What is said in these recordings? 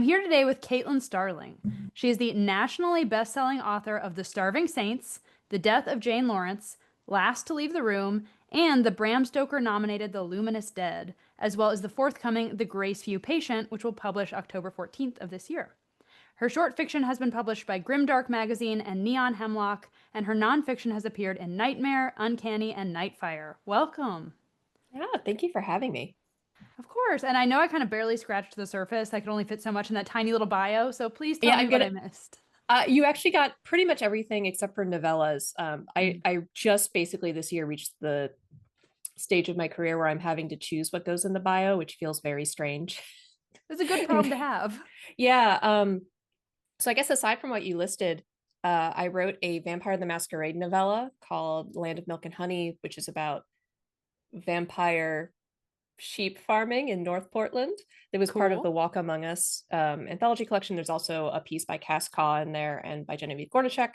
here today with Caitlin Starling. She is the nationally best-selling author of The Starving Saints, The Death of Jane Lawrence, Last to Leave the Room, and the Bram Stoker-nominated The Luminous Dead, as well as the forthcoming The Graceview Patient, which will publish October 14th of this year. Her short fiction has been published by Grimdark Magazine and Neon Hemlock, and her nonfiction has appeared in Nightmare, Uncanny, and Nightfire. Welcome. Yeah, thank you for having me. Of course. And I know I kind of barely scratched the surface. I could only fit so much in that tiny little bio. So please tell Yeah, me I'm what I gonna. missed. You actually got pretty much everything except for novellas. I Mm. I just basically this year reached the stage of my career where I'm having to choose what goes in the bio, which feels very strange. It's a good And problem to have. yeah, so I guess aside from what you listed, I wrote a Vampire the Masquerade novella called Land of Milk and Honey, which is about vampire sheep farming in North Portland. That was part of the Cool. Walk Among Us anthology collection. There's also a piece by Cass Caw in there and by Genevieve Gornichek.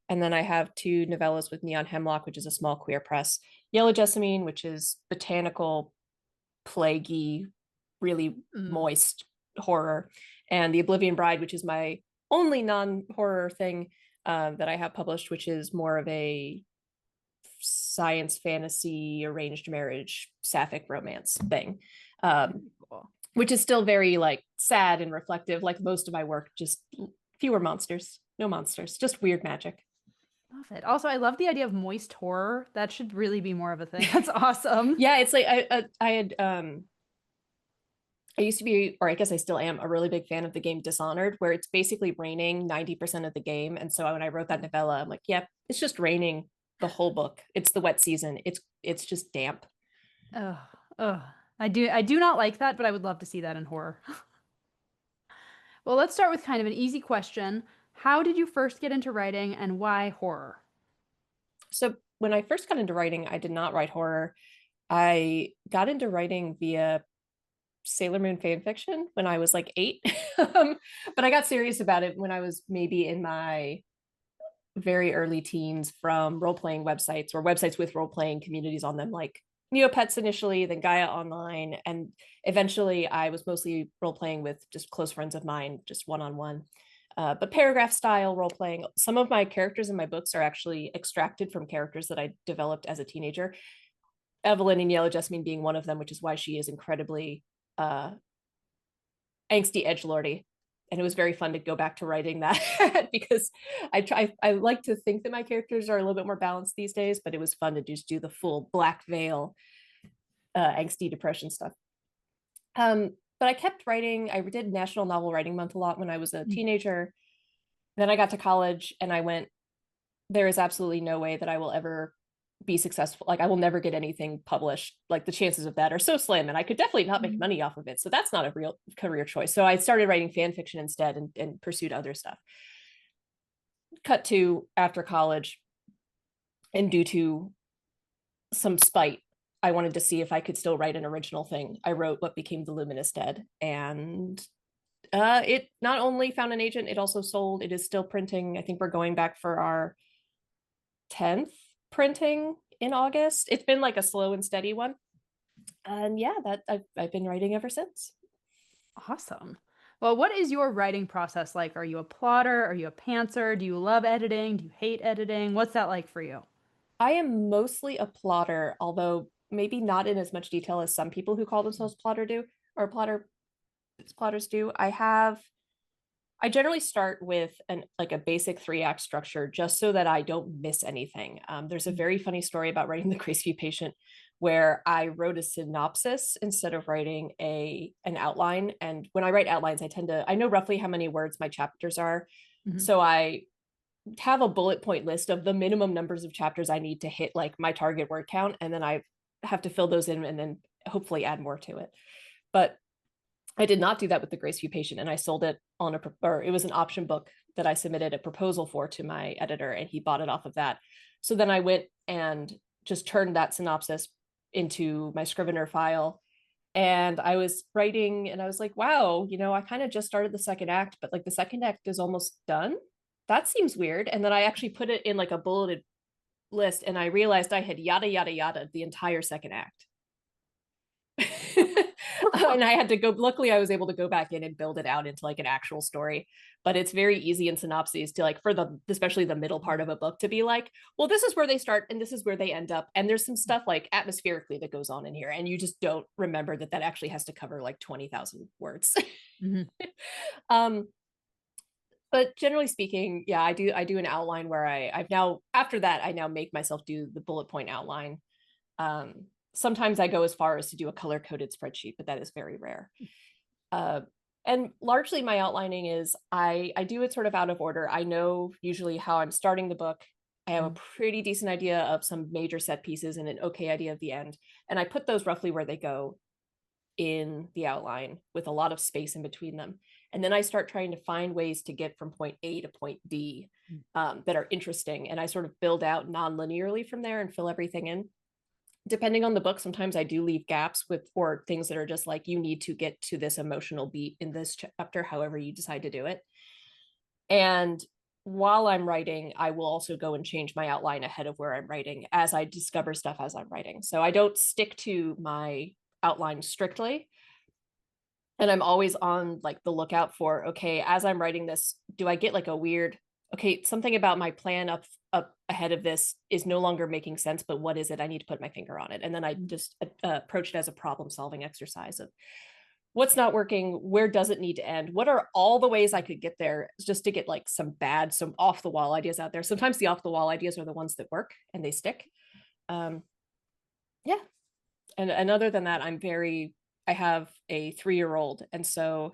And then I have two novellas with Neon Hemlock, which is a small queer press, Yellow Jessamine, which is botanical, plaguey, really Mm. moist horror, and The Oblivion Bride, which is my only non-horror thing that I have published, which is more of a science fantasy arranged marriage sapphic romance thing, um, Very cool. which is still very like sad and reflective, like most of my work. Just fewer monsters, no monsters, just weird magic. Love it. Also, I love the idea of moist horror. That should really be more of a thing. That's awesome. Yeah, it's like I had I used to be, or I guess I still am, a really big fan of the game Dishonored, where it's basically raining 90% of the game. And so when I wrote that novella, I'm like, yep, it's just raining the whole book. It's the wet season. It's just damp. Ugh, ugh. I do not like that, but I would love to see that in horror. Well, let's start with kind of an easy question. How did you first get into writing and why horror? So when I first got into writing, I did not write horror. I got into writing via Sailor Moon fan fiction when I was like 8. But I got serious about it when I was maybe in my very early teens from role playing websites or websites with role playing communities on them, like Neopets initially, then Gaia Online. And eventually I was mostly role playing with just close friends of mine, just one on one. But paragraph style role playing. Some of my characters in my books are actually extracted from characters that I developed as a teenager. Evelyn and Yellow Jessamine being one of them, which is why she is incredibly uh, angsty edgelordy. And it was very fun to go back to writing that because I like to think that my characters are a little bit more balanced these days, but it was fun to just do the full black veil angsty depression stuff. But I kept writing. I did National Novel Writing Month a lot when I was a teenager. Then I got to college and I went, there is absolutely no way that I will ever be successful. Like I will never get anything published. Like the chances of that are so slim, and I could definitely not make Mhm. money off of it. So that's not a real career choice. So I started writing fan fiction instead and pursued other stuff. Cut to after college, and due to some spite, I wanted to see if I could still write an original thing. I wrote what became The Luminous Dead, and it not only found an agent, it also sold. It is still printing. I think we're going back for our 10th printing in August. It's been like a slow and steady one. And yeah, that I've been writing ever since. Awesome. Well, what is your writing process like? Are you a plotter? Are you a pantser? Do you love editing? Do you hate editing? What's that like for you? I am mostly a plotter, although maybe not in as much detail as some people who call themselves plotter do or plotters do. I generally start with an like a basic 3 act structure just so that I don't miss anything. There's a very funny story about writing The Graceview Patient where I wrote a synopsis instead of writing a an outline. And when I write outlines, I know roughly how many words my chapters are. Mhm. So I have a bullet point list of the minimum numbers of chapters I need to hit like my target word count. And then I have to fill those in and then hopefully add more to it. But I did not do that with The Graceview Patient, and I sold it on or it was an option book that I submitted a proposal for to my editor, and he bought it off of that. So then I went and just turned that synopsis into my Scrivener file, and I was writing, and I was like, wow, I kind of just started the second act, but like the second act is almost done. That seems weird. And then I actually put it in like a bulleted list, and I realized I had yada yada yada the entire second act. And I had to go, luckily I was able to go back in and build it out into like an actual story. But it's very easy in synopses to like, for the, especially the middle part of a book, to be like, well, this is where they start and this is where they end up. And there's some stuff like atmospherically that goes on in here. And you just don't remember that that actually has to cover like 20,000 words. Mhm. um, but generally speaking, yeah, I do an outline where I've now, after that, I now make myself do the bullet point outline. Sometimes I go as far as to do a color coded spreadsheet, but that is very rare. Uh, and largely my outlining is I do it sort of out of order. I know usually how I'm starting the book. I have a pretty decent idea of some major set pieces and an okay idea of the end. And I put those roughly where they go in the outline with a lot of space in between them. And then I start trying to find ways to get from point A to point D that are interesting. And I sort of build out non-linearly from there and fill everything in. Depending on the book, sometimes I do leave gaps with, or things that are just like, you need to get to this emotional beat in this chapter, however you decide to do it. And while I'm writing, I will also go and change my outline ahead of where I'm writing as I discover stuff as I'm writing. So I don't stick to my outline strictly. And I'm always on like the lookout for, okay, as I'm writing this, do I get like a weird, okay, something about my plan up ahead of this is no longer making sense, but what is it? I need to put my finger on it. And then I just approach it as a problem solving exercise of what's not working, where does it need to end, what are all the ways I could get there, just to get like some off the wall ideas out there. Sometimes the off the wall ideas are the ones that work and they stick. Yeah. And other than that, I have a 3-year-old. And so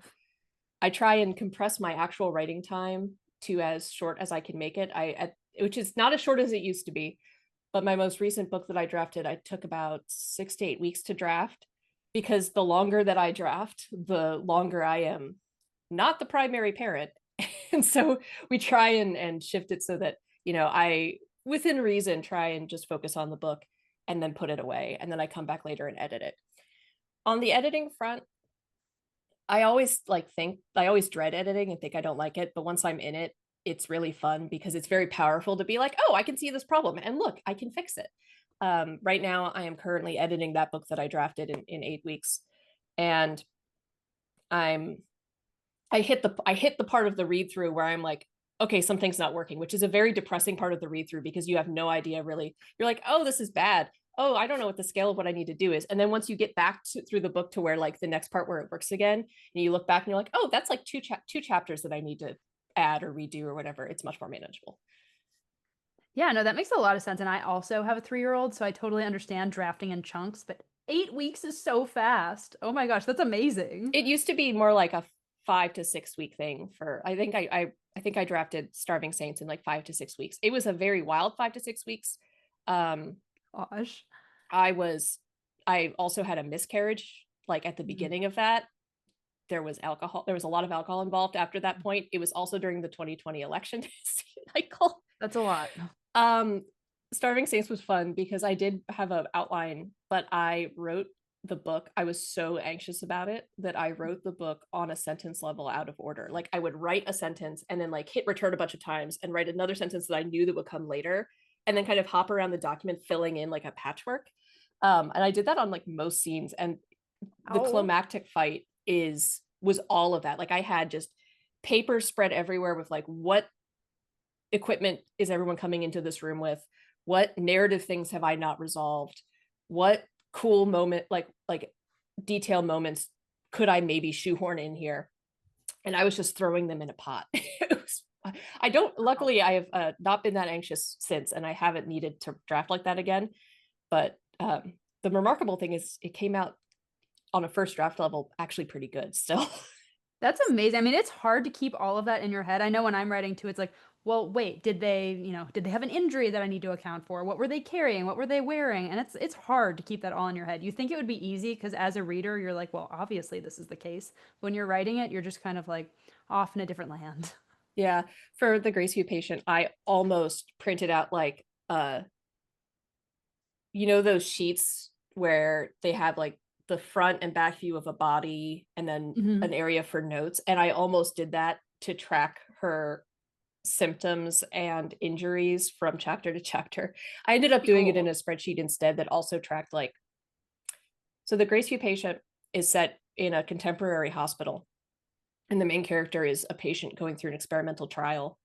I try and compress my actual writing time to as short as I can make it. Which is not as short as it used to be. But my most recent book that I drafted, I took about 6 to 8 weeks to draft, because the longer that I draft, the longer I am not the primary parent. And so we try and shift it so that, I, within reason, try and just focus on the book and then put it away. And then I come back later and edit it. On the editing front, I always dread editing and think I don't like it. But once I'm in it, it's really fun because it's very powerful to be like, oh, I can see this problem and look, I can fix it. Right now, I am currently editing that book that I drafted in 8 weeks. And I'm I hit the part of the read through where I'm like, okay, something's not working, which is a very depressing part of the read through because you have no idea really. You're like, oh, this is bad. Oh, I don't know what the scale of what I need to do is. And then once you get back through the book to where like the next part where it works again, and you look back and you're like, oh, that's like two chapters that I need to add or redo or whatever. It's much more manageable. Yeah, no, that makes a lot of sense. And I also have a 3-year-old, so I totally understand drafting in chunks, but 8 weeks is so fast. Oh my gosh, that's amazing. It used to be more like a 5 to 6 week thing for, I think I drafted Starving Saints in like 5 to 6 weeks. It was a very wild 5 to 6 weeks. Um, Gosh. I also had a miscarriage like at the Mhm. beginning of that. There was a lot of alcohol involved after that point. It was also during the 2020 election cycle. That's a lot. Um, Starving Saints was fun because I did have an outline, but I wrote the book. I was so anxious about it that I wrote the book on a sentence level out of order. Like I would write a sentence and then like hit return a bunch of times and write another sentence that I knew that would come later, and then kind of hop around the document filling in like a patchwork. And I did that on like most scenes, and the Oh. climactic fight was all of that. Like I had just paper spread everywhere with like, what equipment is everyone coming into this room with, what narrative things have I not resolved, what cool moment, like detail moments could I maybe shoehorn in here. And I was just throwing them in a pot. I don't, luckily I have not been that anxious since, and I haven't needed to draft like that again. But the remarkable thing is it came out on a first draft level actually pretty good still. That's amazing. I mean, it's hard to keep all of that in your head. I know when I'm writing too, it's like, well, wait, did they have an injury that I need to account for? What were they carrying? What were they wearing? And it's hard to keep that all in your head. You think it would be easy because as a reader, you're like, well, obviously this is the case. When you're writing it, you're just kind of like off in a different land. Yeah, for the Graceview patient, I almost printed out like those sheets where they have like the front and back view of a body and then Hmm. an area for notes. And I almost did that to track her symptoms and injuries from chapter to chapter. I ended up doing it in Oh. a spreadsheet instead that also tracked like, so the Graceview patient is set in a contemporary hospital, and the main character is a patient going through an experimental trial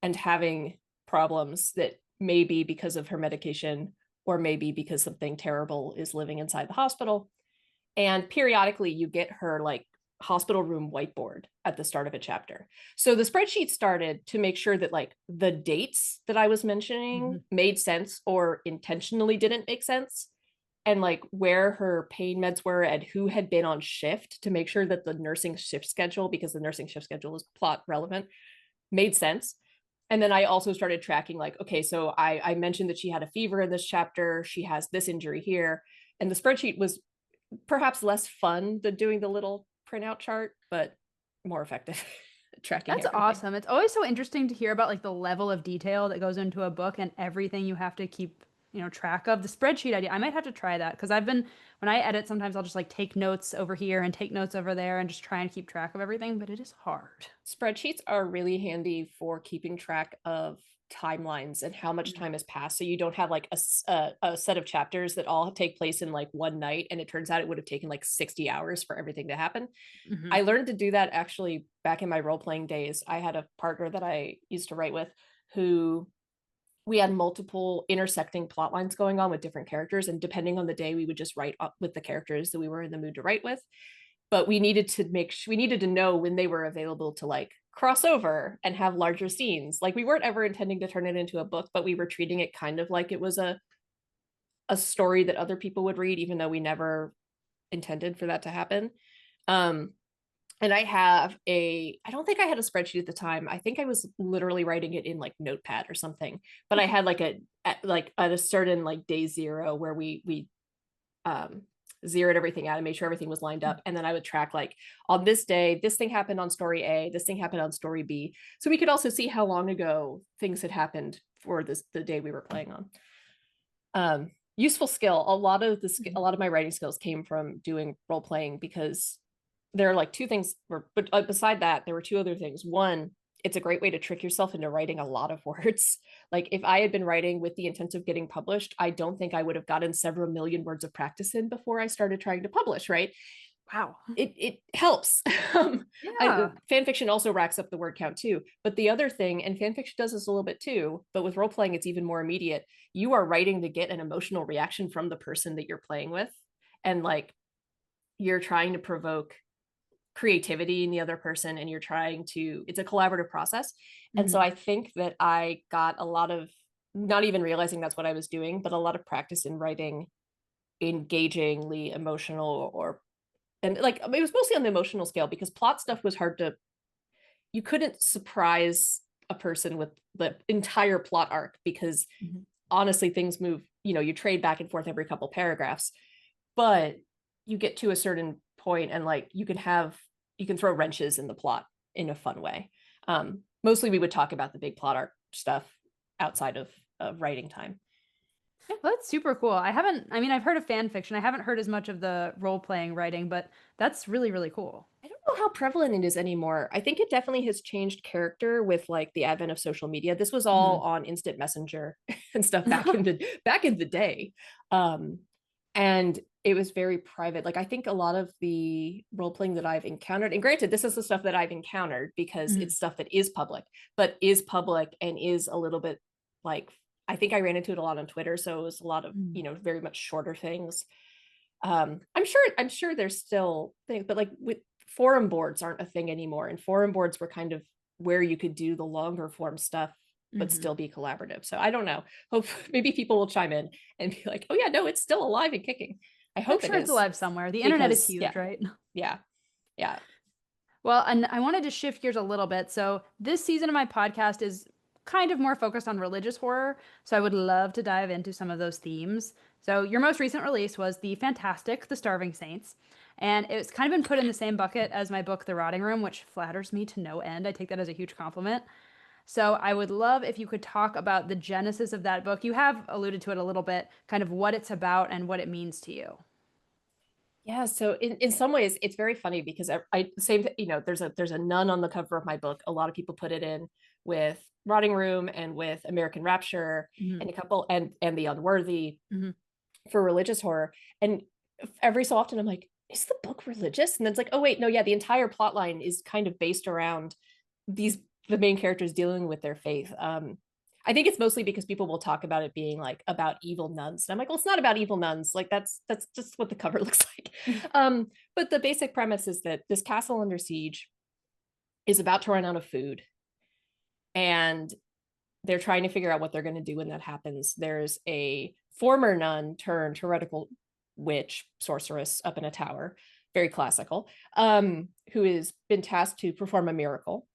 and having problems that may be because of her medication or maybe because something terrible is living inside the hospital. And periodically you get her like hospital room whiteboard at the start of a chapter. So the spreadsheet started to make sure that like the dates that I was mentioning made sense or intentionally didn't make sense, and like where her pain meds were and who had been on shift to make sure that the nursing shift schedule, because the nursing shift schedule is plot relevant, made sense. And then I also started tracking like, okay, so I mentioned that she had a fever in this chapter, she has this injury here. And the spreadsheet was perhaps less fun than doing the little printout chart, but more effective tracking That's everything. awesome. It's always so interesting to hear about like the level of detail that goes into a book and everything you have to keep, track of. The spreadsheet idea, I might have to try that because when I edit, sometimes I'll just like take notes over here and take notes over there and just try and keep track of everything, but it is hard. Spreadsheets are really handy for keeping track of timelines and how much time has passed. So you don't have like a set of chapters that all take place in like one night. And it turns out it would have taken like 60 hours for everything to happen. Hmm. I learned to do that actually back in my role playing days. I had a partner that I used to write with who we had multiple intersecting plot lines going on with different characters. And depending on the day, we would just write up with the characters that we were in the mood to write with. But we needed to know when they were available to like cross over and have larger scenes. Like we weren't ever intending to turn it into a book, but we were treating it kind of like it was a story that other people would read, even though we never intended for that to happen. Um, and I don't think I had a spreadsheet at the time. I think I was literally writing it in like Notepad or something. But I had like at a certain like day zero where we um zeroed everything out and made sure everything was lined up. And then I would track like on this day, this thing happened on story A, this thing happened on story B. So we could also see how long ago things had happened for the day we were playing on. Useful skill. A lot of my writing skills came from doing role playing, because there are like two things, but beside that, there were two other things. One, it's a great way to trick yourself into writing a lot of words. Like if I had been writing with the intent of getting published, I don't think I would have gotten several million words of practice in before I started trying to publish, right? Wow. It helps. Yeah. Fan fiction also racks up the word count too. But the other thing, and fan fiction does this a little bit too, but with role playing, it's even more immediate. You are writing to get an emotional reaction from the person that you're playing with. And like you're trying to provoke creativity in the other person, and it's a collaborative process. And so Hmm. I think that I got a lot of, not even realizing that's what I was doing, but a lot of practice in writing engagingly emotional, or and like it was mostly on the emotional scale, because plot stuff was hard to, you couldn't surprise a person with the entire plot arc, because Hmm. honestly things move, you trade back and forth every couple paragraphs. But you get to a certain point and like you can throw wrenches in the plot in a fun way. Mostly we would talk about the big plot arc stuff outside of writing time. Yeah, well, that's super cool. I've heard of fan fiction. I haven't heard as much of the role-playing writing, but that's really, really cool. I don't know how prevalent it is anymore. I think it definitely has changed character with like the advent of social media. This was all Hmm. on instant messenger and stuff back in the day. Um, and it was very private. Like I think a lot of the role playing that I've encountered, and granted, this is the stuff that I've encountered because Hmm. it's stuff that is public, but is public and is a little bit like, I think I ran into it a lot on Twitter. So it was a lot of, very much shorter things. I'm sure there's still things, but like with forum boards aren't a thing anymore. And forum boards were kind of where you could do the longer form stuff, but Hmm. still be collaborative. So I don't know. Hope maybe people will chime in and be like, oh yeah, no, it's still alive and kicking. I I'm hope it sure it's is, alive somewhere. The internet is because huge, right? yeah, yeah. Well, and I wanted to shift gears a little bit. So, this season of my podcast is kind of more focused on religious horror. So, I would love to dive into some of those themes. So, your most recent release was the fantastic The Starving Saints. And it's kind of been put in the same bucket as my book, The Rotting Room, which flatters me to no end. I take that as a huge compliment. So, I would love if you could talk about the genesis of that book. You have alluded to it a little bit, kind of what it's about and what it means to you. Yeah, so in some ways it's very funny because I same there's a nun on the cover of my book. A lot of people put it in with Rotting Room and with American Rapture Hmm. and a couple and The Unworthy Hmm. for religious horror. And every so often I'm like, is the book religious? And then it's like, oh wait, no, yeah, the entire plot line is kind of based around these the main characters dealing with their faith. I think it's mostly because people will talk about it being like about evil nuns. And I'm like, well, it's not about evil nuns. Like that's just what the cover looks like. But the basic premise is that this castle under siege is about to run out of food, and they're trying to figure out what they're going to do when that happens. There's a former nun turned heretical witch sorceress up in a tower, very classical, who has been tasked to perform a miracle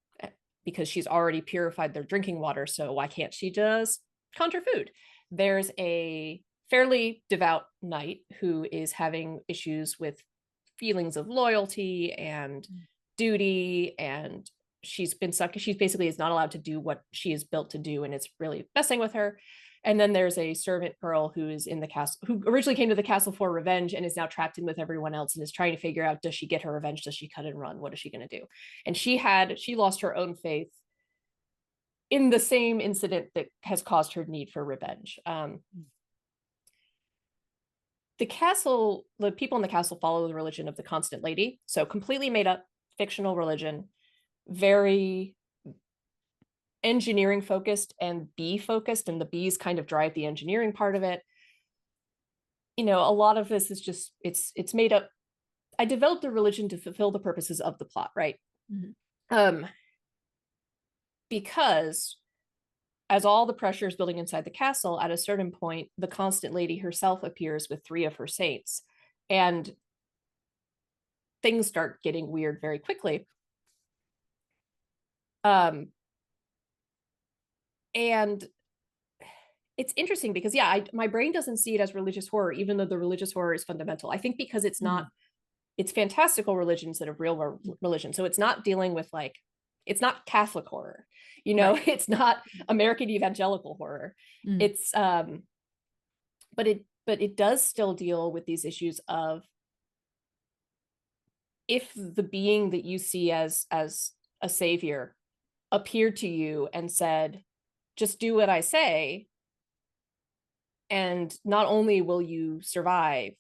because she's already purified their drinking water. So why can't she just conjure food? There's a fairly devout knight who is having issues with feelings of loyalty and duty, and she's been stuck. She basically is not allowed to do what she is built to do, and it's really messing with her. And then there's a servant girl who is in the castle, who originally came to the castle for revenge and is now trapped in with everyone else and is trying to figure out, does she get her revenge? Does she cut and run? What is she going to do? And she lost her own faith in the same incident that has caused her need for revenge. The castle, the people in the castle follow the religion of the Constant Lady. So completely made up fictional religion, very engineering focused and bee focused, and the bees kind of drive the engineering part of it. You know, a lot of this is just it's made up. I developed a religion to fulfill the purposes of the plot, right? Mm-hmm. Because as all the pressure is building inside the castle, at a certain point, the Constant Lady herself appears with 3 of her saints, and things start getting weird very quickly. And it's interesting because my brain doesn't see it as religious horror, even though the religious horror is fundamental. I think because it's not, it's fantastical religion instead of real religion. So it's not dealing with like, it's not Catholic horror, you know, right. It's not American evangelical horror. It's but it does still deal with these issues of, if the being that you see as a savior appeared to you and said, just do what I say, and not only will you survive,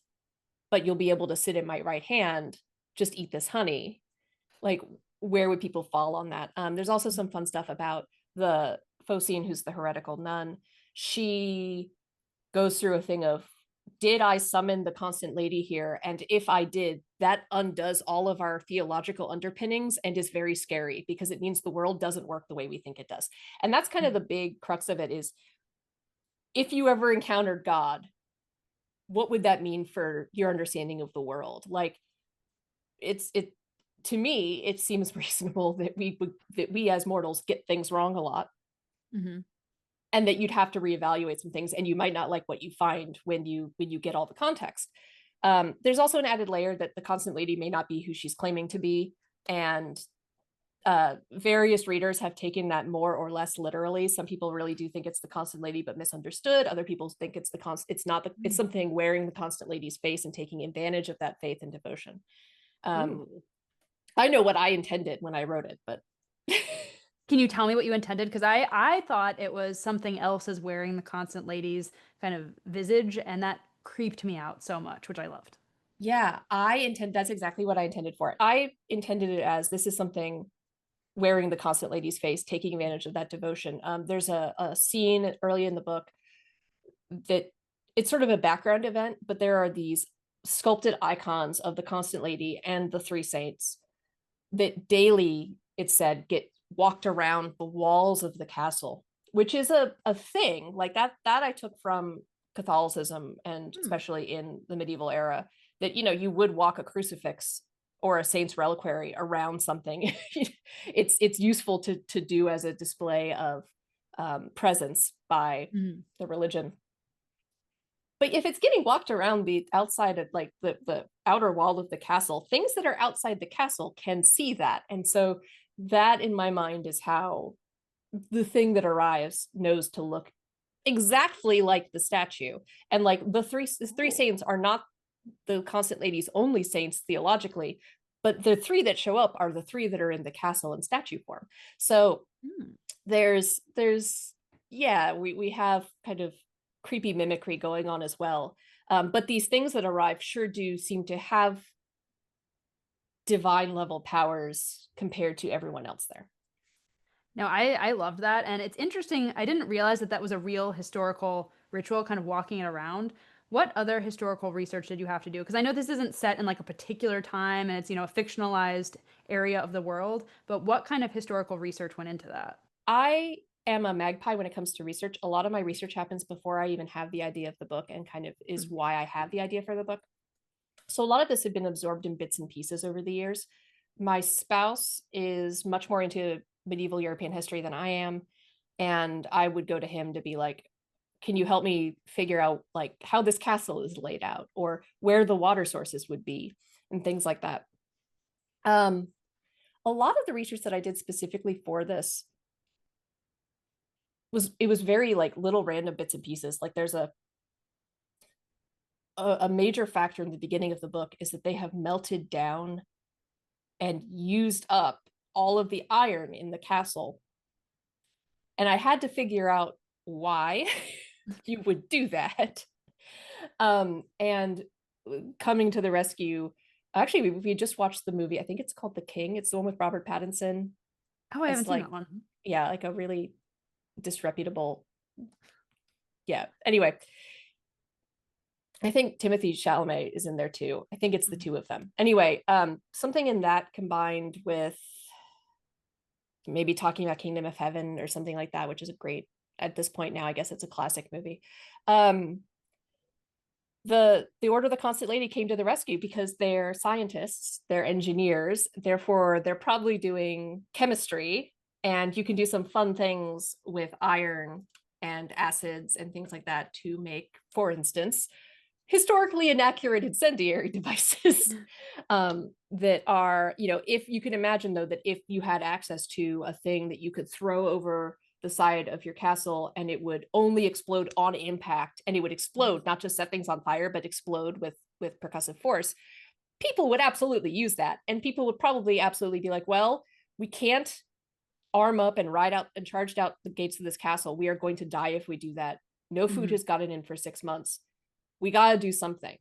but you'll be able to sit at my right hand, just eat this honey. Like, where would people fall on that? There's also some fun stuff about the Phocine, who's the heretical nun. She goes through a thing of, did I summon the Constant Lady here? And if I did, that undoes all of our theological underpinnings and is very scary, because it means the world doesn't work the way we think it does. And that's kind of the big crux of it, is if you ever encountered God, what would that mean for your understanding of the world? Like, to me, it seems reasonable that we as mortals get things wrong a lot. And that you'd have to reevaluate some things, and you might not like what you find when you get all the context. There's also an added layer that the Constant Lady may not be who she's claiming to be, and various readers have taken that more or less literally. Some people really do think it's the Constant Lady, but misunderstood. Other people think it's it's something wearing the Constant Lady's face and taking advantage of that faith and devotion. I know what I intended when I wrote it, but can you tell me what you intended? Because I thought it was something else as wearing the Constant Lady's kind of visage, and that creeped me out so much, which I loved. Yeah, that's exactly what I intended for it. I intended it as, this is something wearing the Constant Lady's face, taking advantage of that devotion. There's a scene early in the book that it's sort of a background event, but there are these sculpted icons of the Constant Lady and the 3 saints that daily, it's said, get walked around the walls of the castle, which is a thing like that I took from Catholicism, and especially in the medieval era, that, you know, you would walk a crucifix or a saint's reliquary around something. It's useful to do as a display of presence by the religion. But if it's getting walked around the outside of, like, the outer wall of the castle, things that are outside the castle can see that. And so that, in my mind, is how the thing that arrives knows to look exactly like the statue. And like the three saints are not the Constant Lady's only saints theologically, but the 3 that show up are the 3 that are in the castle in statue form. So there's we have kind of creepy mimicry going on as well. But these things that arrive sure do seem to have divine level powers compared to everyone else there. No, I loved that, and it's interesting. I didn't realize that that was a real historical ritual, kind of walking it around. What other historical research did you have to do? Because I know this isn't set in like a particular time, and it's, a fictionalized area of the world. But what kind of historical research went into that? I am a magpie when it comes to research. A lot of my research happens before I even have the idea of the book, and kind of is Mhm. why I have the idea for the book. So a lot of this had been absorbed in bits and pieces over the years. My spouse is much more into medieval European history than I am, and I would go to him to be like, can you help me figure out like how this castle is laid out or where the water sources would be and things like that. um a lot of the research that I did specifically for this was very like little random bits and pieces. Like there's a major factor in the beginning of the book is that they have melted down and used up all of the iron in the castle. And I had to figure out why you would do that. And coming to the rescue, actually, we just watched the movie. I think it's called The King. It's the one with Robert Pattinson. Oh, I It's haven't seen like, that one. yeah, like a really disreputable. Yeah. Anyway, I think Timothy Chalamet is in there too. I think it's the Mhm. two of them. Anyway, something in that combined with maybe talking about Kingdom of Heaven or something like that, which is a great, at this point now, I guess it's a classic movie. Um, the Order of the Constant Lady came to the rescue because they're scientists, they're engineers, therefore they're probably doing chemistry, and you can do some fun things with iron and acids and things like that to make, for instance, historically inaccurate incendiary devices. That are, if you can imagine though, that if you had access to a thing that you could throw over the side of your castle and it would only explode on impact, and it would explode, not just set things on fire, but explode with percussive force, people would absolutely use that. And people would probably absolutely be like, well, we can't arm up and ride out and charged out the gates of this castle. We are going to die if we do that. No food Mhm. has gotten in for 6 months. We got to do something.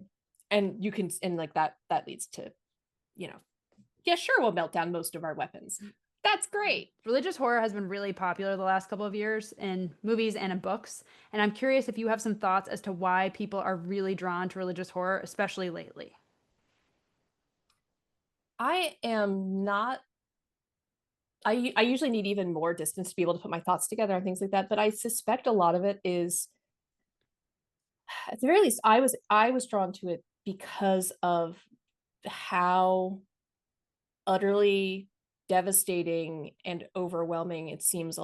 And you can, and like that leads to, you know, yeah, sure, we'll melt down most of our weapons. That's great. Religious horror has been really popular the last couple of years in movies and in books. And I'm curious if you have some thoughts as to why people are really drawn to religious horror, especially lately. I am not, I usually need even more distance to be able to put my thoughts together and things like that. But I suspect a lot of it is, at the very least, I was drawn to it because of how utterly devastating and overwhelming it seems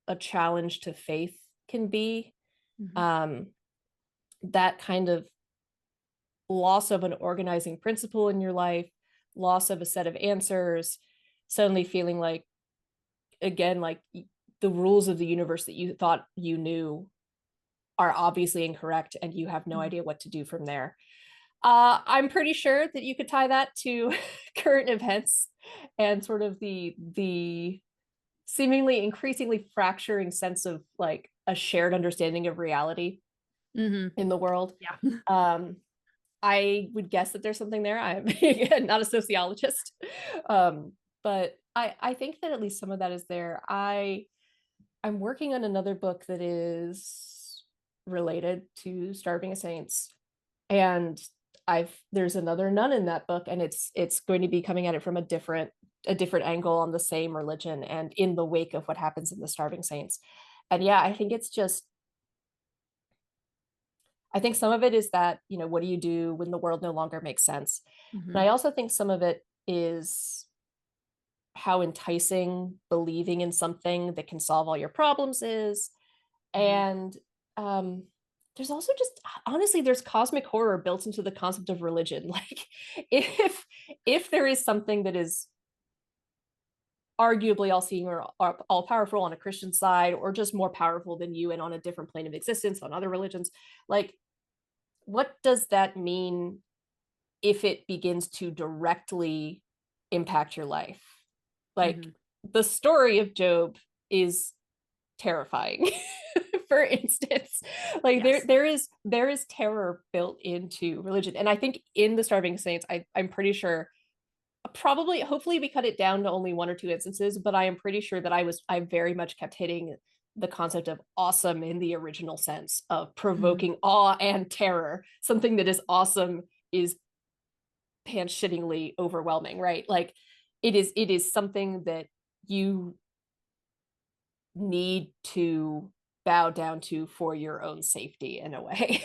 a challenge to faith can be. Mhm. Um, that kind of loss of an organizing principle in your life, loss of a set of answers, suddenly feeling like, again, like the rules of the universe that you thought you knew are obviously incorrect and you have no Mhm. idea what to do from there. I'm pretty sure that you could tie that to current events and sort of the seemingly increasingly fracturing sense of like a shared understanding of reality Mhm. in the world. Yeah. Um, I would guess that there's something there. I'm not a sociologist, but I think that at least some of that is there. I'm working on another book that is related to Starving Saints, and I've there's another nun in that book, and it's going to be coming at it from a different angle on the same religion and in the wake of what happens in the Starving Saints. And yeah, I think it's just, I think some of it is that, what do you do when the world no longer makes sense? And I Mhm. also think some of it is how enticing believing in something that can solve all your problems is. Mhm. And um, there's also just, honestly, there's cosmic horror built into the concept of religion. Like if there is something that is arguably all seeing or all powerful on a Christian side, or just more powerful than you and on a different plane of existence on other religions, like what does that mean if it begins to directly impact your life? Like Mhm. the story of Job is terrifying. For instance, like there Yes. there is there is terror built into religion. And I think in the Starving Saints, I'm pretty sure Probably, hopefully we cut it down to only one or two instances, but I am pretty sure that I very much kept hitting the concept of awesome in the original sense of Mhm. provoking awe and terror. Something that is awesome is pants shittingly overwhelming, right? Like it is something that you need to bow down to for your own safety in a way.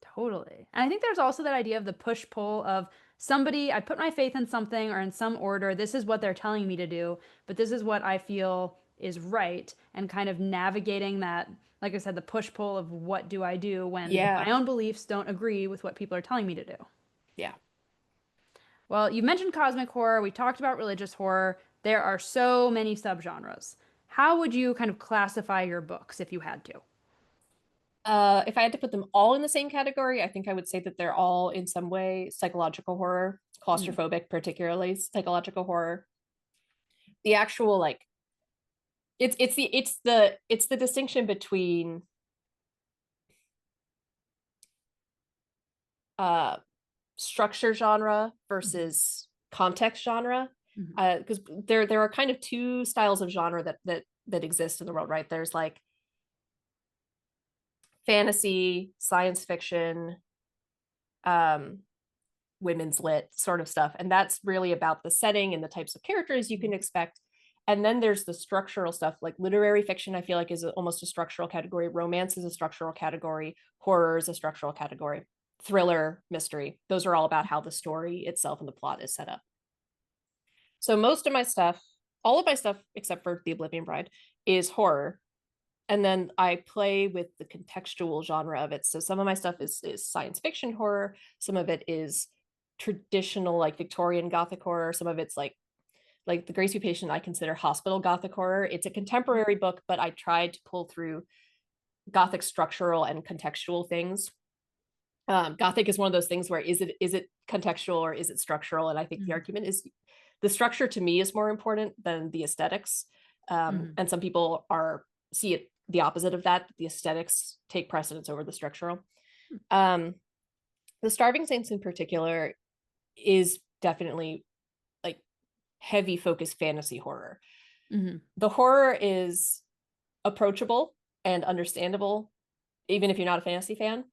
Totally. And I think there's also that idea of the push pull of somebody, I put my faith in something or in some order. This is what they're telling me to do, but this is what I feel is right. And kind of navigating that, like I said, the push pull of what do I do when Yeah. my own beliefs don't agree with what people are telling me to do. Yeah. Well, you mentioned cosmic horror. We talked about religious horror. There are so many subgenres. How would you kind of classify your books if you had to? If I had to put them all in the same category, I think I would say that they're all in some way psychological horror, Mm, claustrophobic, particularly psychological horror. The actual like it's the distinction between uh structure genre mhm, versus context genre. mhm, Because there are kind of two styles of genre that exist in the world, right? There's like fantasy, science fiction, um, women's lit sort of stuff. And that's really about the setting and the types of characters you can expect. And then there's the structural stuff, like literary fiction, I feel like is almost a structural category. Romance is a structural category. Horror is a structural category. Thriller, mystery. Those are all about how the story itself and the plot is set up. So most of my stuff, all of my stuff except for The Oblivion Bride, is horror. And then I play with the contextual genre of it. So some of my stuff is science fiction horror, some of it is traditional like Victorian Gothic horror, some of it's like The Grace You Patient I consider hospital Gothic horror. It's a contemporary book, but I tried to pull through Gothic structural and contextual things. Gothic is one of those things where is it contextual or is it structural? And I think the mhm, argument is the structure to me is more important than the aesthetics. mhm, And some people are see it the opposite of that. The aesthetics take precedence over the structural. Um, the Starving Saints in particular is definitely like heavy focus fantasy horror. mhm. The horror is approachable and understandable, even if you're not a fantasy fan,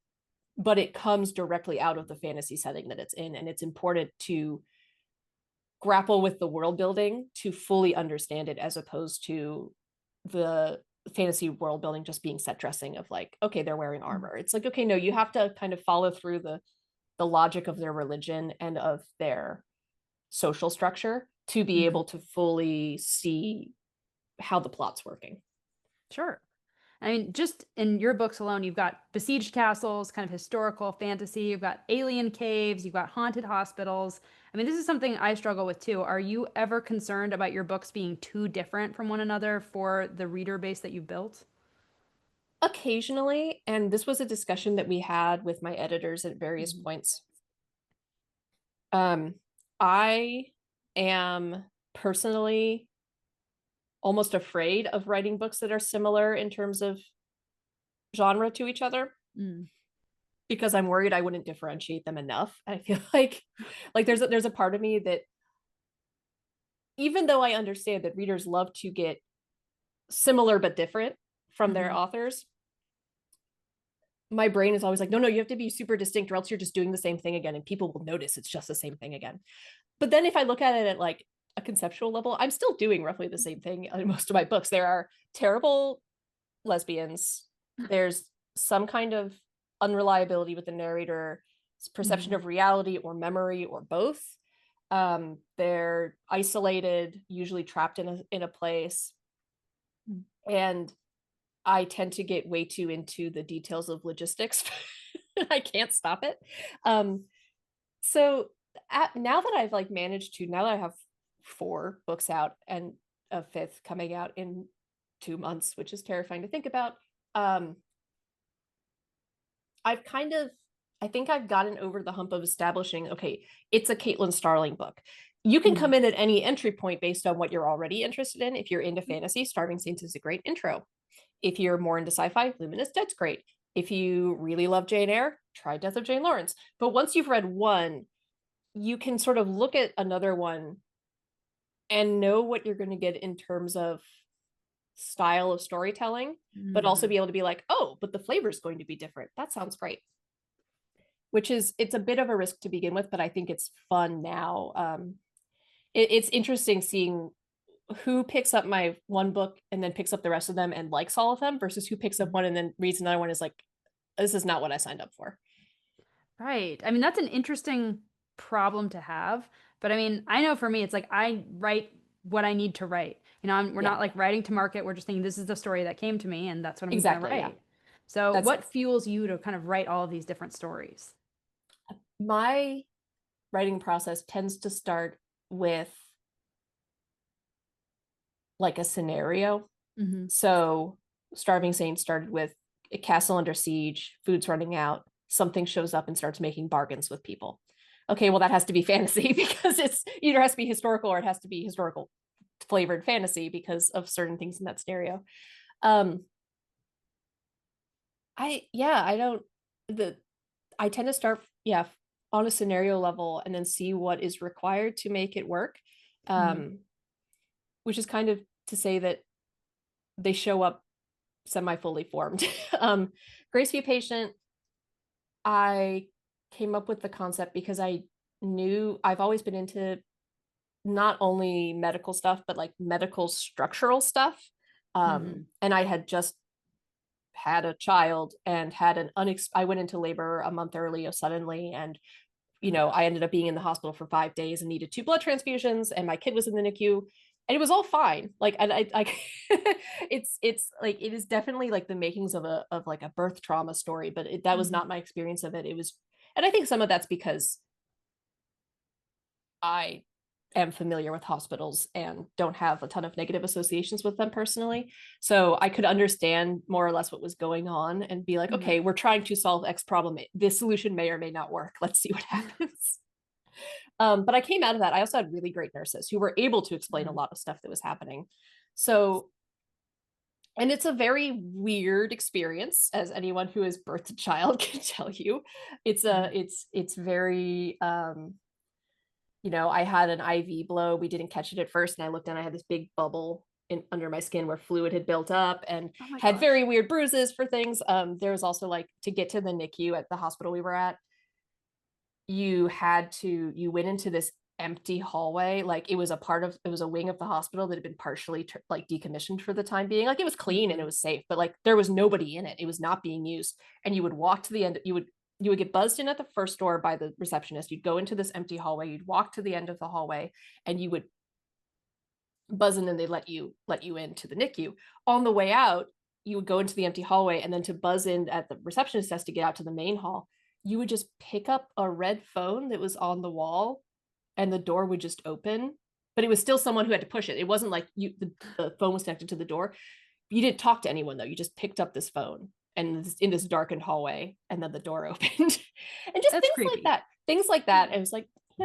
but it comes directly out of the fantasy setting that it's in. And it's important to grapple with the world building to fully understand it as opposed to the fantasy world building just being set dressing of like, okay, they're wearing Mhm. armor. It's like, okay, no, you have to kind of follow through the logic of their religion and of their social structure to be Mhm. able to fully see how the plot's working. Sure. I mean, just in your books alone, you've got besieged castles, kind of historical fantasy, you've got alien caves, you've got haunted hospitals. I mean, this is something I struggle with too. Are you ever concerned about your books being too different from one another for the reader base that you've built? Occasionally, and this was a discussion that we had with my editors at various Mhm. points. Um, I am personally almost afraid of writing books that are similar in terms of genre to each other Mm. because I'm worried I wouldn't differentiate them enough. I feel like there's a part of me that even though I understand that readers love to get similar but different from their Hmm. authors, my brain is always like, no, no, you have to be super distinct or else you're just doing the same thing again and people will notice it's just the same thing again. But then if I look at it at like a conceptual level, I'm still doing roughly the same thing in most of my books. There are terrible lesbians. There's some kind of unreliability with the narrator's perception Hmm. of reality or memory or both. They're isolated, usually trapped in a place, and I tend to get way too into the details of logistics. I can't stop it. Um, so now that I've like managed to now that I have four books out and a fifth coming out in 2 months, which is terrifying to think about. Um, I've kind of I think I've gotten over the hump of establishing, okay, it's a Caitlin Starling book. You can Hmm. come in at any entry point based on what you're already interested in. If you're into fantasy, Starving Saints is a great intro. If you're more into sci-fi, Luminous Dead's great. If you really love Jane Eyre, try Death of Jane Lawrence. But once you've read one, you can sort of look at another one and know what you're going to get in terms of style of storytelling, but also Mm. be able to be like, oh, but the flavor is going to be different. That sounds great. Which is, it's a bit of a risk to begin with, but I think it's fun now. It's interesting seeing who picks up my one book and then picks up the rest of them and likes all of them versus who picks up one and then reads another one is like, this is not what I signed up for. Right. I mean, that's an interesting problem to have. But I mean, I know for me, it's like I write what I need to write. We're Yeah, not like writing to market. We're just thinking this is the story that came to me, and that's what I'm going to exactly. Yeah. write. So, That's what fuels you to kind of write all of these different stories? my writing process tends to start with like a scenario. Hmm. So Starving Saints started with a castle under siege, food's running out, something shows up and starts making bargains with people. Okay, well, that has to be fantasy because it's either has to be historical or it has to be historical flavored fantasy because of certain things in that scenario. Um, I don't the I tend to start on a scenario level and then see what is required to make it work. Hmm. Um, which is kind of to say that they show up semi fully formed. Grace View Patient, I came up with the concept because I knew I've always been into not only medical stuff, but like medical structural stuff. Hmm. And I had just had a child and had I went into labor a month early suddenly. And, I ended up being in the hospital for 5 days and needed 2 blood transfusions. And my kid was in the NICU and it was all fine. Like, and it's like, it is definitely like the makings of like a birth trauma story, but that was Hmm. not my experience of it. It was, and I think some of that's because I am familiar with hospitals and don't have a ton of negative associations with them personally. So I could understand more or less what was going on and be like, Hmm. okay, we're trying to solve X problem. This solution may or may not work. Let's see what happens. But I came out of that. I also had really great nurses who were able to explain a Hmm. lot of stuff that was happening. So, and it's a very weird experience, as anyone who has birthed a child can tell you. It's very I had an IV blow. We didn't catch it at first, and I looked and I had this big bubble under my skin where fluid had built up and Oh my had very gosh. weird bruises for things. There was also like to get to the NICU at the hospital we were at, you went into this empty hallway. Like it was a wing of the hospital that had been partially like decommissioned for the time being. Like it was clean and it Hmm. was safe, but like there was nobody in it. It was not being used. And you would walk to the end, you would get buzzed in at the first door by the receptionist. You'd go into this empty hallway, you'd walk to the end of the hallway, and you would buzz in and they let you into the NICU. On the way out, you would go into the empty hallway, and then to buzz in at the receptionist desk to get out to the main hall, you would just pick up a red phone that was on the wall and the door would just open. But it was still someone who had to push it. It wasn't like the phone was connected to the door. You didn't talk to anyone though. You just picked up this phone and in this darkened hallway, and then the door opened. And just That's things like creepy. that. Things like that. Yeah. It was like, I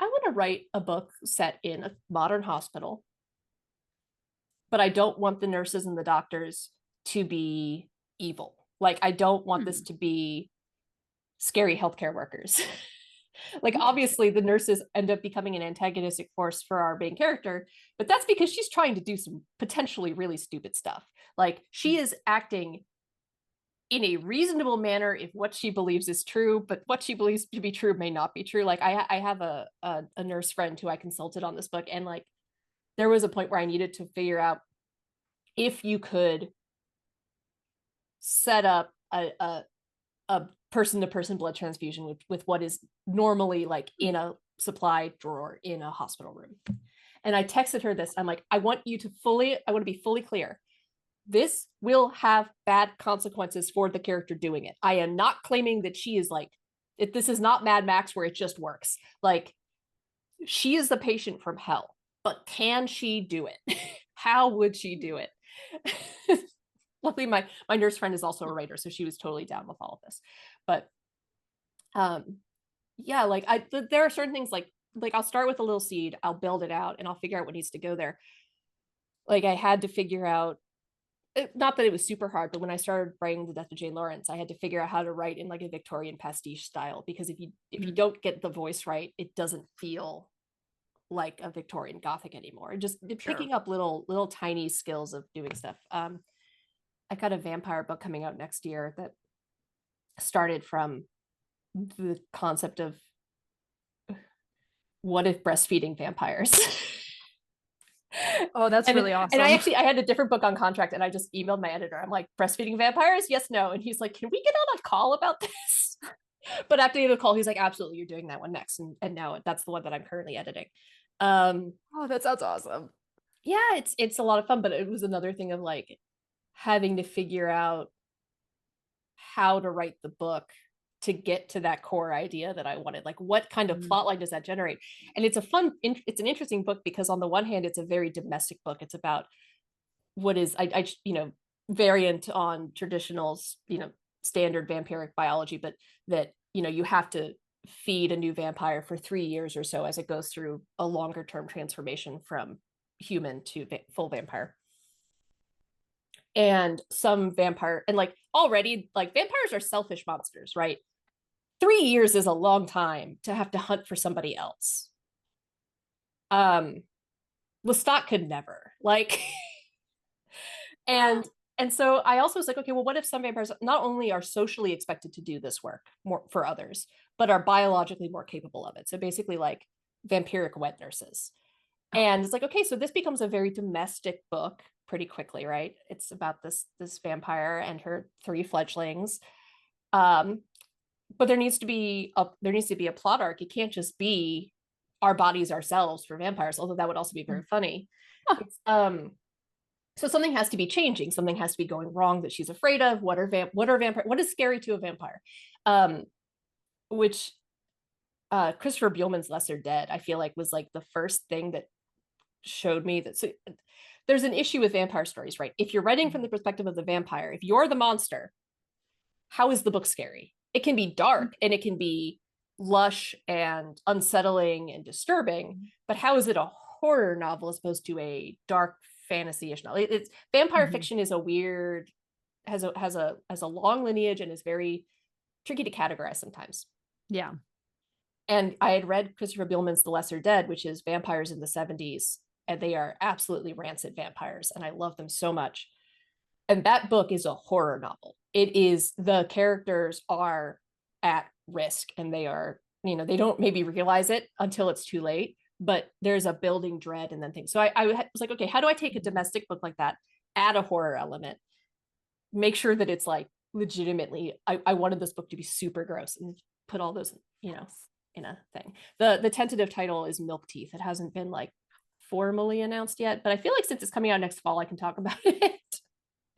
want to write a book set in a modern hospital, but I don't want the nurses and the doctors to be evil. Like, I don't want this Hmm. to be scary healthcare workers. Like, Interesting. obviously, the nurses end up becoming an antagonistic force for our main character, but that's because she's trying to do some potentially really stupid stuff. Like, she is acting in a reasonable manner if what she believes is true, but what she believes to be true may not be true. Like, I have a nurse friend who I consulted on this book, and like, there was a point where I needed to figure out if you could set up a person to person blood transfusion with what is normally like in a supply drawer in a hospital room. And I texted her this. I'm like, I want to be fully clear. This will have bad consequences for the character doing it. I am not claiming that she is like, this is not Mad Max where it just works. Like, she is the patient from hell, but can she do it? How would she do it? Luckily, my nurse friend is also a writer, so she was totally down with all of this. But um, yeah, like there are certain things like I'll start with a little seed, I'll build it out, and I'll figure out what needs to go there. Like I had to figure out not that it was super hard, but when I started writing The Death of Jane Lawrence, I had to figure out how to write in like a Victorian pastiche style, because if you don't get the voice right, it doesn't feel like a Victorian Gothic anymore. Just Sure. picking up little tiny skills of doing stuff. I got a vampire book coming out next year that started from the concept of what if breastfeeding vampires. Oh, that's and really and I awesome. actually I had a different book on contract, and I just emailed my editor. I'm like, breastfeeding vampires? Yes, no. And he's like, can we get on a call about this? But after the call, he's like, absolutely, you're doing that one next. And now that's the one that I'm currently editing. Um, Oh, that sounds awesome. yeah, it's a lot of fun, but it was another thing of like having to figure out how to write the book to get to that core idea that I wanted. Like, what kind of Mhm. plot line does that generate? And it's an interesting book, because on the one hand, it's a very domestic book. It's about what is variant on traditional, standard vampiric biology, but that you have to feed a new vampire for 3 years or so as it goes through a longer term transformation from human to full vampire. And some vampire, and like already, like vampires are selfish monsters, right? 3 years is a long time to have to hunt for somebody else. um Lestat could never, like, and so I also was like, okay, well, what if some vampires not only are socially expected to do this work more for others, but are biologically more capable of it? So basically, like vampiric wet nurses. And it's like, okay, so this becomes a very domestic book pretty quickly, right? It's about this vampire and her three fledglings. Um, but there needs to be a plot arc. It can't just be our bodies ourselves for vampires, although that would also be very funny. It's so something has to be changing, something has to be going wrong that she's afraid of. What is scary to a vampire? um which Christopher Buehlman's Lesser Dead, I feel like, was like the first thing that showed me that. So there's an issue with vampire stories, right? If you're writing from the perspective of the vampire, if you're the monster, how is the book scary? It can be dark and it can be lush and unsettling and disturbing, but how is it a horror novel as opposed to a dark fantasy-ish novel? It's vampire Mhm. fiction is a weird, has a long lineage and is very tricky to categorize sometimes. Yeah. And I had read Christopher Buehlman's The Lesser Dead, which is vampires in the 70s, and they are absolutely rancid vampires, and I love them so much. And that book is a horror novel. It is, the characters are at risk, and they don't maybe realize it until it's too late, but there's a building dread and then things. So I was like, okay, how do I take a domestic book like that, add a horror element, make sure that it's like legitimately, I wanted this book to be super gross, and put all those, in a thing. The tentative title is Milk Teeth. It hasn't been like formally announced yet, but I feel like since it's coming out next fall, I can talk about it.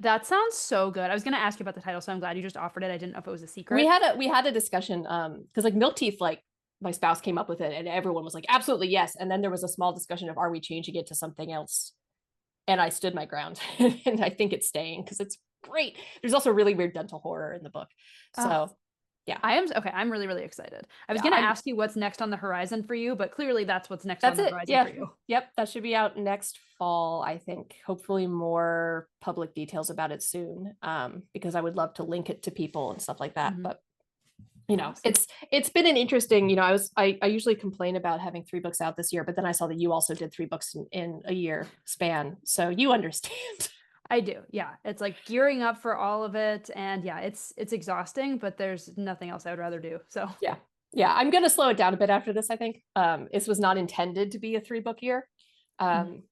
That sounds so good. I was going to ask you about the title, so I'm glad you just offered it. I didn't know if it was a we secret. had a we had a discussion, because like Milk Teeth, like my spouse came up with it and everyone was like, absolutely yes. And then there was a small discussion of, are we changing it to something else? And I stood my ground. And I think it's staying because it's great. There's also really weird dental horror in the book. Oh, So yeah. I am okay. I'm really, really excited. I was Yeah, going to I'm ask you what's next on the horizon for you, but clearly that's what's next on that's the it. horizon for Yeah. you. Yep. That should be out next fall, I think. Hopefully more public details about it soon. Because I would love to link it to people and stuff like that. Mhm. But Awesome. it's been an interesting, I usually complain about having 3 books out this year, but then I saw that you also did 3 books in a year span. So you understand. I do. Yeah. It's like gearing up for all of it. And yeah, it's exhausting, but there's nothing else I would rather do. So, Yeah. Yeah. I'm gonna slow it down a bit after this, I think. This was not intended to be a 3 book year. mhm. Um,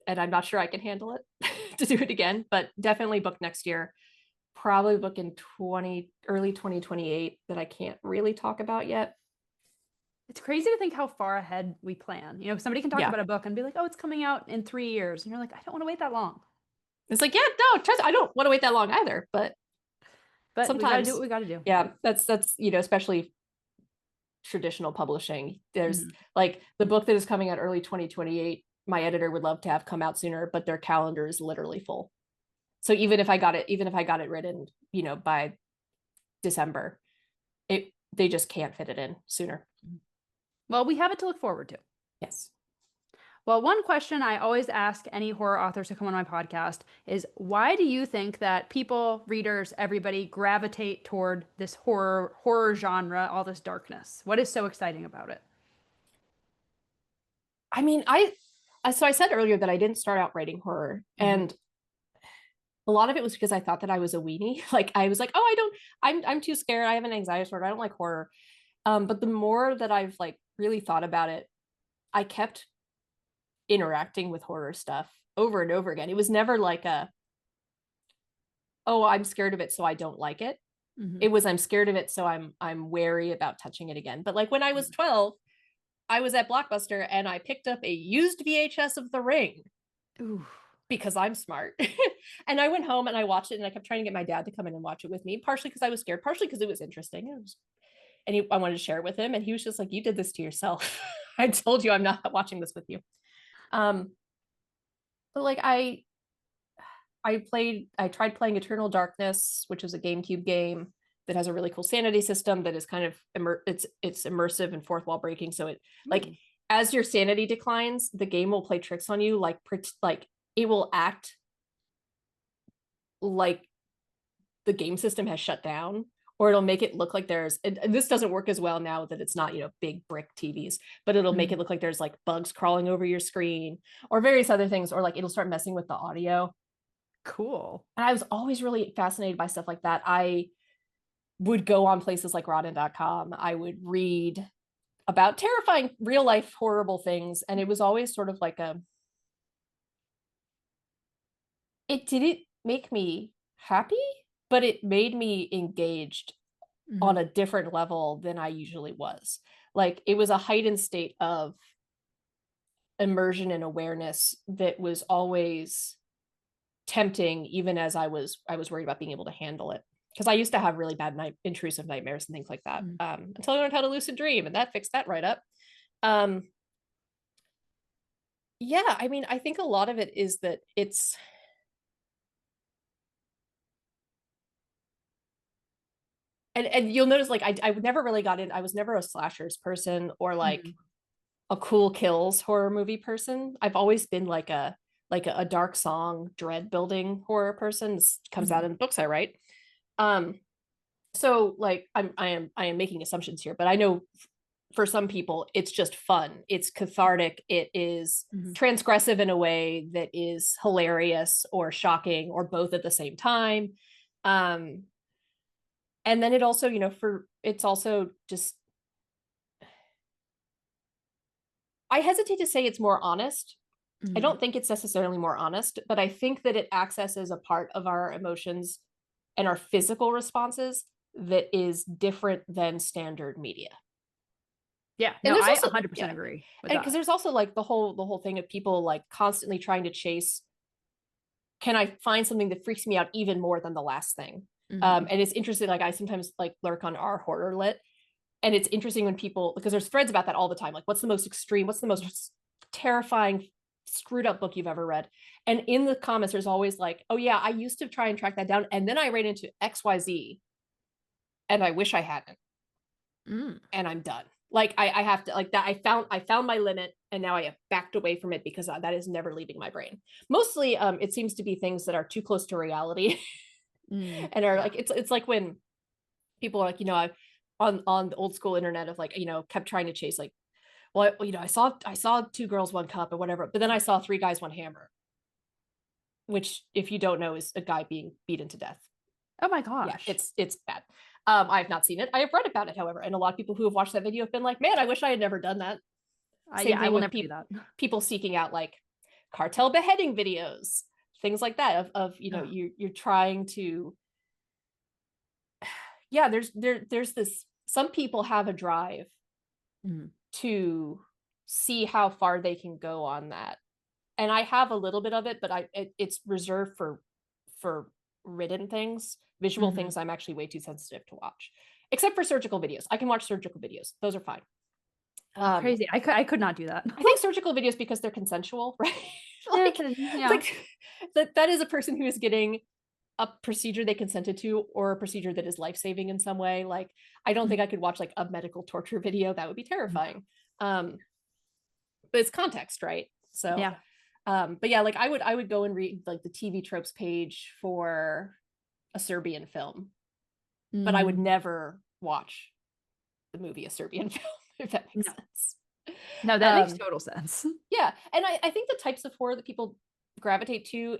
and I'm not sure I can handle it to do it again, but definitely book next year. Probably book in early 2028 that I can't really talk about yet. It's crazy to think how far ahead we plan. Somebody can talk Yeah. about a book and be like, oh, it's coming out in 3 years. And you're like, I don't want to wait that long. It's like, yeah, no, trust, I don't want to wait that long either, but But we got to do what sometimes, we got to do. yeah, that's especially traditional publishing. There's Mhm. like the book that is coming out early 2028, my editor would love to have come out sooner, but their calendar is literally full. So even if I got it written, by December, they just can't fit it in sooner. Well, we have it to look forward to. Yes. Well, one question I always ask any horror authors to come on my podcast is why do you think that people, readers, everybody gravitate toward this horror genre, all this darkness? What is so exciting about it? I mean, so I said earlier that I didn't start out writing horror, Hmm. and a lot of it was because I thought that I was a weenie. Like I was like, oh, I'm too scared. I have an anxiety disorder. I don't like horror. But the more that I've like really thought about it, I kept interacting with horror stuff over and over again. It was never like oh, I'm scared of it, so I don't like it. Hmm. It was I'm scared of it, so I'm wary about touching it again. But like when I was 12, I was at Blockbuster and I picked up a used VHS of The Ring Ooh. because I'm smart. And I went home and I watched it and I kept trying to get my dad to come in and watch it with me, partially because I was scared, partially because it was interesting. I wanted to share it with him. And he was just like, you did this to yourself. I told you I'm not watching this with you. Um, but like I tried playing Eternal Darkness, which is a GameCube game that has a really cool sanity system that is kind of it's immersive and fourth wall breaking. So it like Ooh. as your sanity declines, the game will play tricks on you, like it will act like the game system has shut down, or it'll make it look like and this doesn't work as well now that it's not, big brick TVs, but it'll make Mhm. it look like there's like bugs crawling over your screen or various other things, or like it'll start messing with the audio. Cool. And I was always really fascinated by stuff like that. I would go on places like rotten.com. I would read about terrifying real life horrible things. And it was always sort of like it didn't make me happy, but it made me engaged on Hmm. a different level than I usually was. Like it was a heightened state of immersion and awareness that was always tempting, even as I was worried about being able to handle it. Because I used to have really bad intrusive nightmares and things like that, until I learned how to lucid dream, and that fixed that right up. Um, yeah, I mean, I think a lot of it is that and you'll notice like I never really got in. I was never a slashers person or like Hmm. a cool kills horror movie person. I've always been like a dark song dread building horror person. This comes out Hmm. in the books I write. Um, so like I am making assumptions here, but I know for some people it's just fun. It's cathartic. It is Hmm. transgressive in a way that is hilarious or shocking or both at the same time. Um, and then it also, for it's also just I hesitate to say it's more honest. I Hmm. don't think it's necessarily more honest, but I think that it accesses a part of our emotions and our physical responses that is different than standard media. Yeah, And no, there's I also 100% yeah, agree with and because that. there's also like the whole thing of people like constantly trying to chase, can I find something that freaks me out even more than the last thing? Hmm. And it's interesting, like I sometimes like lurk on our horror lit, and it's interesting when people, because there's threads about that all the time, like what's the most extreme, what's the most terrifying screwed up book you've ever read, and in the comments there's always like, oh yeah, I used to try and track that down and then I ran into XYZ and I wish I hadn't, Mm. and I'm done. Like I have to like that. I found my limit, and now I have backed away from it because that is never leaving my brain. Mostly, it seems to be things that are too close to reality, Mm. and are Yeah. like it's like when people are like, I on the old school internet of like, kept trying to chase like, well, I saw two girls one cup or whatever, but then I saw three guys one hammer, which if you don't know is a guy being beaten to death. Oh my Yeah, gosh. it's bad. I've not seen it. I have read about it, however, and a lot of people who have watched that video have been like, man, I wish I had never done that. Same Yeah, I thing will with never do that. people seeking out like cartel beheading videos, things like that of Ugh. you're trying to, yeah, there's this, some people have a drive Mm. to see how far they can go on that. And I have a little bit of it, but it's reserved for written things. Visual Hmm. things I'm actually way too sensitive to watch. Except for surgical videos. I can watch surgical videos. Those are fine. Um, Crazy. I could not do that. I think surgical videos because they're consensual, right? Yeah, Like yeah. like that is a person who is getting a procedure they consented to or a procedure that is life-saving in some way. Like I don't think I could watch like a medical torture video. That would be Mhm. terrifying. Um, but it's context, right? So, Yeah. but yeah, like I would go and read like the TV tropes page for a Serbian film, but I would Mm, never watch the movie a Serbian film, if that makes no, sense. no, that makes Um, total sense. yeah, and I think the types of horror that people gravitate to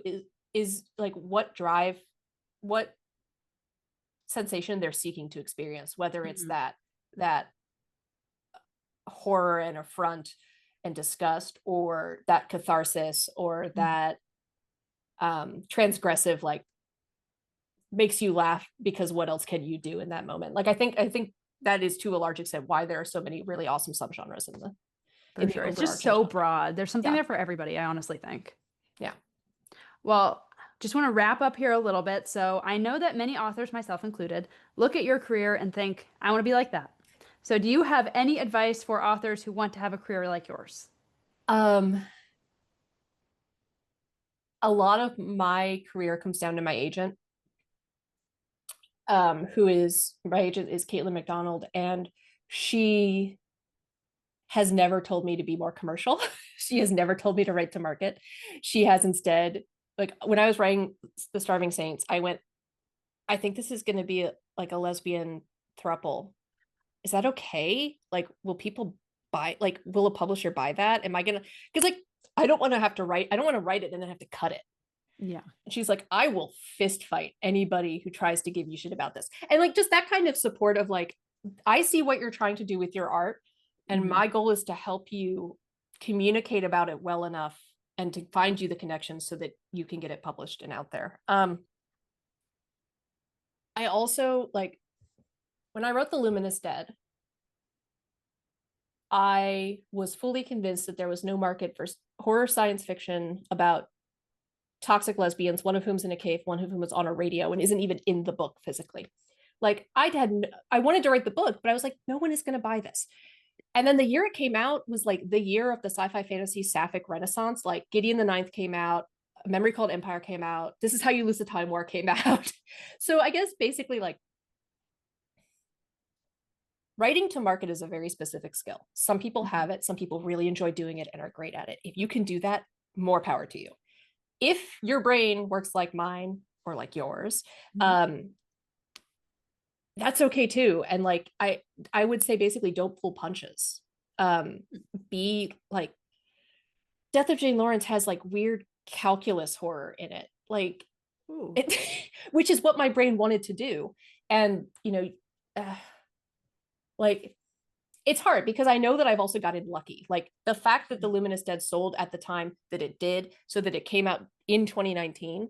is like what sensation they're seeking to experience, whether it's Mhm, that horror and affront and disgust, or that catharsis, or mhm, that transgressive, like makes you laugh because what else can you do in that moment? Like I think that is to a large extent why there are so many really awesome subgenres for in the sure. It's just overarching so genre. broad. There's something Yeah, there for everybody, I honestly think. yeah. Well, just want to wrap up here a little bit. So I know that many authors, myself included, look at your career and think, I want to be like that. So do you have any advice for authors who want to have a career like yours? Um, a lot of my career comes down to my agent, who is my agent is Caitlin McDonald, and she has never told me to be more commercial. She has never told me to write to market. She has instead, like when I was writing The Starving Saints, I went, I think this is going to be like a lesbian throuple. Is that okay? Like, will people buy, like, will a publisher buy that? Am I going to, because like, I don't want to have to write, I don't want to write it and then have to cut it. Yeah. And she's like, I will fist fight anybody who tries to give you shit about this. And like, just that kind of support of like, I see what you're trying to do with your art. And Hmm. my goal is to help you communicate about it well enough and to find you the connections so that you can get it published and out there. I also like when I wrote The Luminous Dead, I was fully convinced that there was no market for horror science fiction about toxic lesbians, one of whom's in a cave, one of whom is on a radio and isn't even in the book physically. Like I wanted to write the book, but I was like, no one is going to buy this. And then the year it came out was like the year of the sci-fi fantasy sapphic renaissance. Like Gideon the Ninth came out, A Memory Called Empire came out, This Is How You Lose the Time War came out. So I guess basically like writing to market is a very specific skill. Some people Hmm. have it, some people really enjoy doing it and are great at it. If you can do that, more power to you. If your brain works like mine or like yours, Hmm. um, that's okay too. And like I would say basically don't pull punches. Um, be like Death of Jane Lawrence has like weird calculus horror in it. Like Ooh. it which is what my brain wanted to do. And uh, like it's hard because I know that I've also gotten lucky. Like the fact that The Luminous Dead sold at the time that it did, so that it came out in 2019,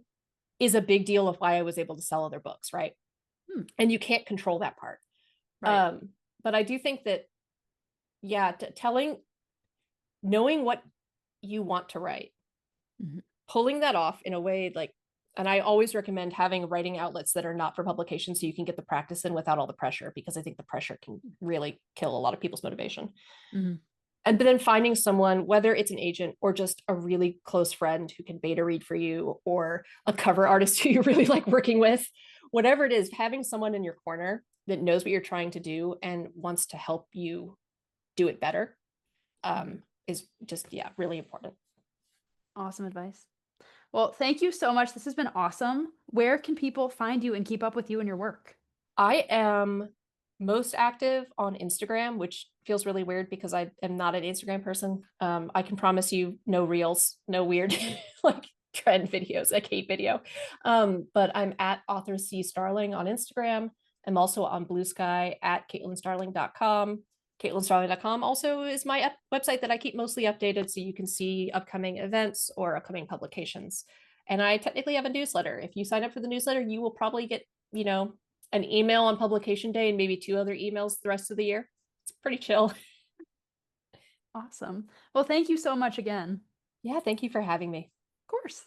is a big deal of why I was able to sell other books, right? Hmm. And you can't control that part. Right. But I do think that, yeah, knowing what you want to write, Mhm. pulling that off in a way like, and I always recommend having writing outlets that are not for publication so you can get the practice in without all the pressure, because I think the pressure can really kill a lot of people's motivation. Mhm. And then finding someone, whether it's an agent or just a really close friend who can beta read for you, or a cover artist who you really like working with, whatever it is, having someone in your corner that knows what you're trying to do and wants to help you do it better, Mhm. is just, yeah, really important. Awesome advice. Well, thank you so much. This has been awesome. Where can people find you and keep up with you and your work? I am most active on Instagram, which feels really weird because I am not an Instagram person. I can promise you no reels, no weird like trend videos, like hate video. But I'm at author C Starling on Instagram. I'm also on Blue Sky at CaitlinStarling.com. CaitlinStarling.com also is my website that I keep mostly updated so you can see upcoming events or upcoming publications. And I technically have a newsletter. If you sign up for the newsletter, you will probably get, you know, an email on publication day and maybe two other emails the rest of the year. It's pretty chill. Awesome. Well, thank you so much again. Yeah, thank you for having me. Of course.